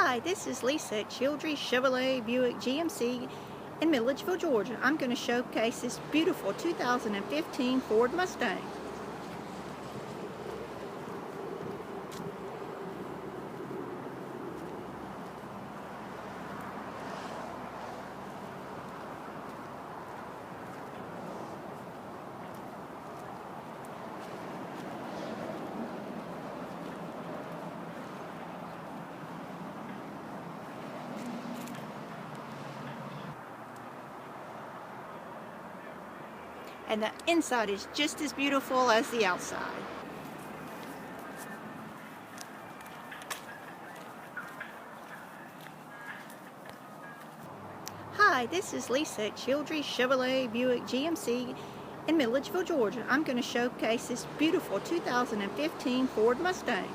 Hi, this is Lisa at Childress Chevrolet Buick GMC in Milledgeville, Georgia. I'm going to showcase this beautiful 2015 Ford Mustang. And the inside is just as beautiful as the outside. Hi, this is Lisa at Childress Chevrolet Buick GMC in Milledgeville, Georgia. I'm going to showcase this beautiful 2015 Ford Mustang.